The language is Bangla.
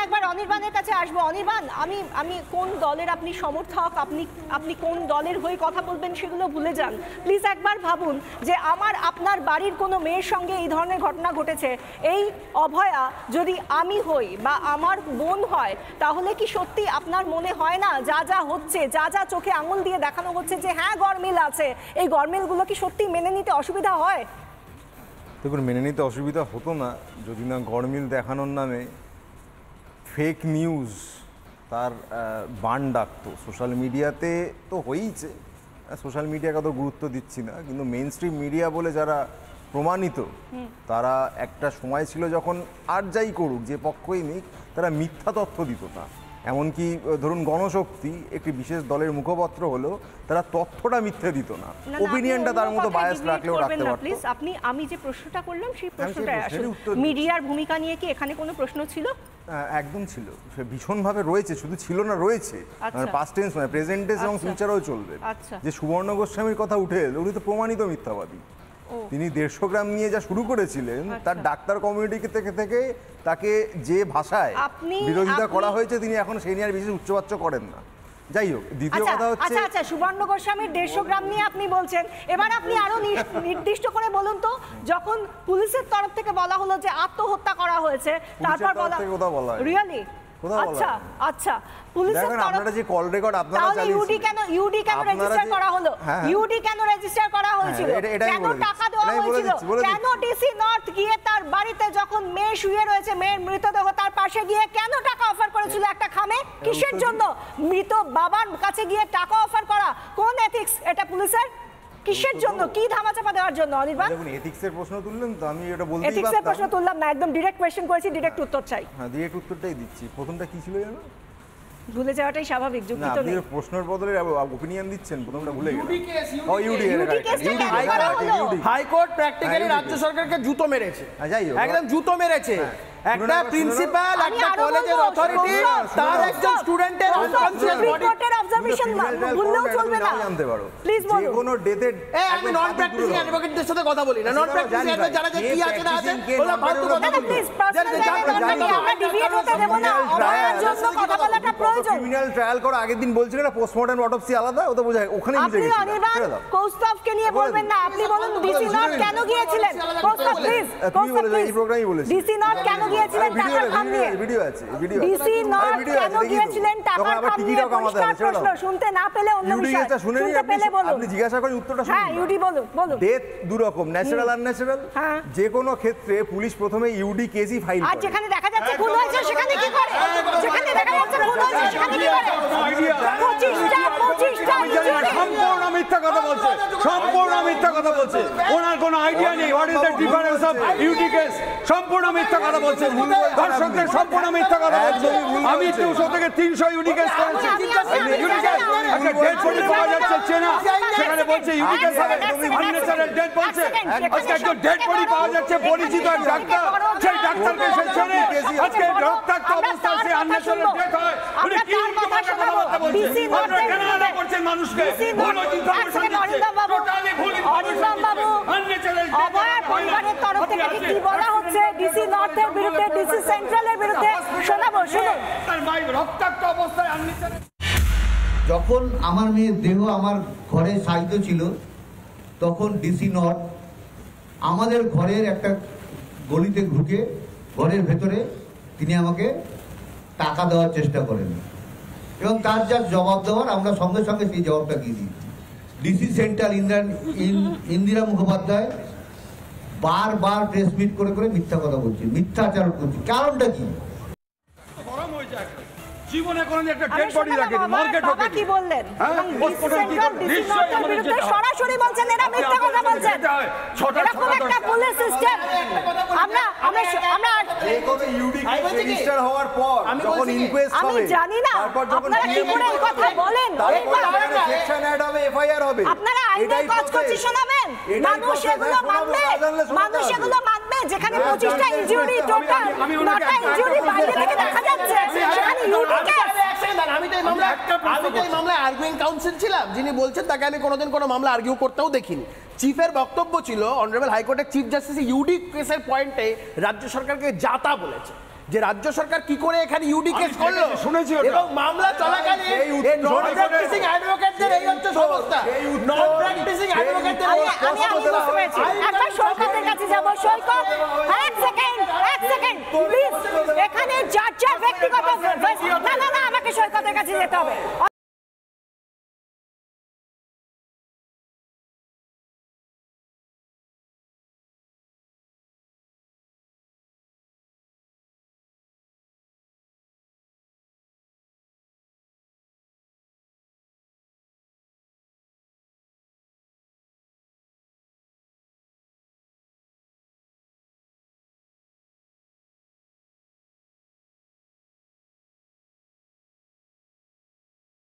একবার অনির্বাণের কাছে আসবো। অনির্বাণ, আমি কোন দলের আপনি সমর্থক, আপনি কোন দলের হয়ে কথা বলবেন সেগুলো ভুলে যান। প্লিজ একবার ভাবুন যে আপনার বাড়ির কোনো মেয়ের সঙ্গে এই ধরনের ঘটনা ঘটেছে, এই অভয়া যদি আমি হই বা আমার বোন হয়, তাহলে কি সত্যি আপনার মনে হয় না যা যা হচ্ছে, যা যা চোখে আঙুল দিয়ে দেখানো হচ্ছে যে হ্যাঁ গরমিল আছে, এই গরমিলগুলো কি সত্যি মেনে নিতে অসুবিধা হয়? দেখুন, মেনে নিতে অসুবিধা হতো না যদি না গরমিল দেখানোর নামে ফেক নিউজ তার বান ডাকতো। সোশ্যাল মিডিয়াতে তো হয়েইছে, সোশ্যাল মিডিয়াকে অত গুরুত্ব দিচ্ছি না, কিন্তু মেইন স্ট্রিম মিডিয়া বলে যারা প্রমাণিত, তারা একটা সময় ছিল যখন আর যাই করুক, যে পক্ষই নিক, তারা মিথ্যা তথ্য দিত না। এমনকি ধরুন গণশক্তি একটি বিশেষ দলের মুখপত্র হলেও তারা তথ্যটা মিথ্যে দিত না, ওপিনিয়নটা তার মতো বায়াস রাখলেও রাখতে পারত। প্লিজ আমি যে প্রশ্নটা করলাম সেই প্রশ্নটা আসলে মিডিয়ার ভূমিকা নিয়ে কি এখানে কোনো প্রশ্ন ছিল? একদম ছিল, সে ভীষণভাবে রয়েছে, শুধু ছিল না, রয়েছে, পাস্ট টেন্স নয়, প্রেজেন্ট টেন্স এবং ফিউচারেও চলবে। যে সুবর্ণ গোস্বামীর কথা উঠে এলো, উনি তো প্রমাণিত মিথ্যাবাদী। তিনি 150 গ্রাম নিয়ে যা শুরু করেছিলেন, তার ডাক্তার কমিউনিটি থেকে তাকে যে ভাষায় বিরোধিতা করা হয়েছে, তিনি এখন সেই নিয়ে আর বিশেষ উচ্চবাচ্য করেন না। যাই হোক, দ্বিতীয় কথা হচ্ছে আচ্ছা সুবর্ণ গোস্বামীর 150 গ্রাম নিয়ে আপনি বলছেন, এবার আপনি আরো নির্দিষ্ট করে বলুন তো, যখন পুলিশের তরফ থেকে বলা হলো যে আত্মহত্যা করা হয়েছে, তারপর বলা রিয়েলি আচ্ছা আচ্ছা পুলিশের তরফ আপনারা যে কল রেকর্ড আপনারা চালিয়েছেন, ইউডি কেন রেজিস্টার করা হলো? ইউডি কেন রেজিস্টার করা হয়েছিল? কেন টাকা দেওয়া হয়েছিল? কেন ডিসি নর্থ গিয়ে তার বাড়িতে যখন মেয়ে শুয়ে রয়েছে, মেয়ের মৃতদেহ, তার পাশে গিয়ে কেন টাকা অফার করেছিল একটা খামে? কিসের জন্য? মৃত বাবার কাছে গিয়ে টাকা অফার করা কোন এথিক্স এটা পুলিশের? কিসের জন্য? কি ধামাচাপা দেওয়ার জন্য? অনির্বাণ, দেখুন এথিক্সের প্রশ্ন তুললেন তো, আমি এটা বলতেই পারতাম। এথিক্সের প্রশ্ন তুললাম না, একদম ডাইরেক্ট কোশ্চেন করেছি, ডাইরেক্ট উত্তর চাই। হ্যাঁ, ডাইরেক্ট উত্তরটাই দিচ্ছি। প্রথমটা কি ছিল জানো? ভুলে যাওয়াটাই স্বাভাবিক, যুক্তি তো নেই। আপনি প্রশ্নের বদলে ওপিনিয়ন দিচ্ছেন, প্রথমটা ভুলে গেলেন। হাইকোর্ট প্র্যাকটিক্যালি রাজ্য সরকারকে জুতো মেরেছে, একদম জুতো মেরেছে। একটা প্রিন্সিপাল, একটা কলেজের অথরিটি, তার একজন স্টুডেন্টের আনকনসিয়াস বডি রিপোর্টের অবজারভেশন ভুললেও চলবে না। প্লিজ বলুন। যে কোনো ডেথে আমি নন প্র্যাকটিসিং অ্যাডভোকেটদের সাথে কথা বলি না, নন প্র্যাকটিসিং অ্যাডভোকেট যারা যে কি আছে না আছে ওরা ফালতু কথা বলে। প্লিজ আমরা ডিভিয়েট হতে দেব না, অভয়ার জন্য কথা বলাটা প্রয়োজন। ক্রিমিনাল ট্রায়াল করা আগের দিন বলছিলেন না, পোস্টমর্টম অটোপসি আলাদা, ও তো বোঝায় ওখানে বুঝে গেছি। আপনি অনির্বাণ কৌস্তভকে নিয়ে বলবেন না, আপনি বলুন ডিসি নট কেন গিয়েছিলেন? কৌস্তভ প্লিজ, তুমি বলে এই প্রোগ্রামই বলেছি, ডিসি নট কেন গিয়েছিলেন টাকার খাম নিয়ে? ভিডিও আছে, ভিডিও ডিসি নট কেন গিয়েছিলেন টাকার খাম নিয়ে? পরিষ্কার প্রশ্ন, শুনতে না পেলে অন্য বিষয়, শুনতে পেলে বলুন। আপনি জিজ্ঞাসা করেন, উত্তরটা শুনুন। হ্যাঁ ইউডি বলুন, বলুন। ডেথ দু রকম, ন্যাচারাল আর ন্যাচারাল। যে কোনো ক্ষেত্রে পুলিশ প্রথমে ইউডি কেসই ফাইল করে। আর যেখানে দেখা যাচ্ছে খুন হয়েছে সেখানে কি করে? যেখানে দেখা যাচ্ছে খুন হয়েছে সেখানে কি করে? 25টা সম্পূর্ণ মিথ্যা কথা বলছে, সম্পূর্ণ মিথ্যা কথা বলছে। ওনার কোনো আইডিয়া নেই what is the difference of UD case. সম্পূর্ণ মিথ্যা কথা বলছে, দর্শকদের সম্পূর্ণ মিথ্যা কথা বলছে। আমি 200 থেকে 300 ইউডি কেস করেছি। ইউডি কেস একটা ডেড বডি পাওয়া যাচ্ছে চেনা, সেখানে বলছে ইউডি কেস হবে, আননেচারাল ডেথ বলছে। আজকে একটা ডেড বডি পাওয়া যাচ্ছে, পরিচিত এক ডাক্তার, সেই ডাক্তারকে সে চেনে। আজকে রক্তাক্ত অবস্থায় সে আননেচারাল ডেথ হয়। উনি কি উল্টোপাল্টা কথাবার্তা বলছেন? আপনারা কেন আলাদা করছেন মানুষকে? ভুল ইনফরমেশন দিচ্ছে, টোটালি ভুল ইনফরমেশন দিচ্ছে। আননেচারাল ডেথ অভয়ার পরিবারের তরফ থেকে কি বলা হচ্ছে ডিসি নর্থের বিরুদ্ধে, ডিসি সেন্ট্রালের বিরুদ্ধে? শোনাবো, শুনুন। তার ভাই রক্তাক্ত অবস্থায় আননেচারাল। যখন আমার মেয়ের দেহ আমার ঘরে সাহিত্য ছিল, তখন ডিসি নর্থ আমাদের ঘরের একটা গলিতে ঢুকে ঘরের ভেতরে তিনি আমাকে টাকা দেওয়ার চেষ্টা করেন, এবং তার যা জবাব দেওয়ার আমরা সঙ্গে সঙ্গে সেই জবাবটা দিয়ে দিই। ডিসি সেন্ট্রাল ইন্দিরা মুখোপাধ্যায় বারবার প্রেস মিট করে করে মিথ্যা কথা বলছে, মিথ্যাচার করছে। কারণটা কি? গরম হয়ে যায় জীবনে কোনদিন একটা ডেড বডি রাখেনি, মার্কেট বাবা কি বললেন? সরাসরি বলছেন এরা মিথ্যা কথা বলছেন। এরকম একটা পুলিশ সিস্টেম আমরা ইউডি কেস রেজিস্টার হওয়ার পর যখন ইনকোয়েস্ট হবে, আমি জানি না আপনারা কি করে এই কথা বলেন। সেকশন অ্যাড হবে, এফআইআর হবে, আপনারা আইনের কচকচি শোনাবেন। মানুষ এগুলো মানবে, মানুষ এগুলো মানবে। যেখানে 25টা ইনজুরি, টোটাল 9টা ইনজুরি বাইরে থেকে দেখা যাচ্ছে, সেখানে ইউডি কেস। আমি তো এই মামলায় আর্গুইং কাউন্সিল ছিলাম, যিনি বলছেন তাকে আমি কোনোদিন কোনো মামলা আর্গিউ করতেও দেখিনি। চিফের বক্তব্য ছিল, অনারেবল হাইকোর্টের চিফ জাস্টিস ইউডি কেসের পয়েন্টে রাজ্য সরকারকে যাতা বলেছে। যে রাজ্য সরকার কি করে এখানে ইউডি কেস করলো শুনেছি ওটা। এবং মামলা চলাকালীন এই নন প্র্যাকটিসিং অ্যাডভোকেটদের এই হচ্ছে সমস্যা। নন প্র্যাকটিসিং অ্যাডভোকেটদের আমি বুঝতে পেরেছি। একবার সৈকতের কাছে যাব। সৈকত, হ্যাঁ